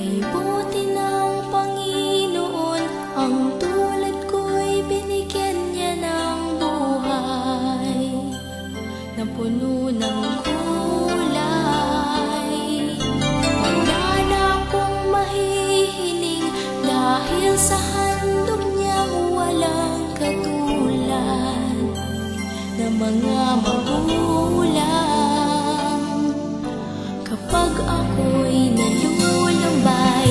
Kay buti ng Panginoon, ang tulad ko'y binigyan niya ng buhay na puno ng kulay. Wala na akong mahihiling dahil sa handog niyang walang katulad na mga magulang. Kapag ako'y nalulumbay,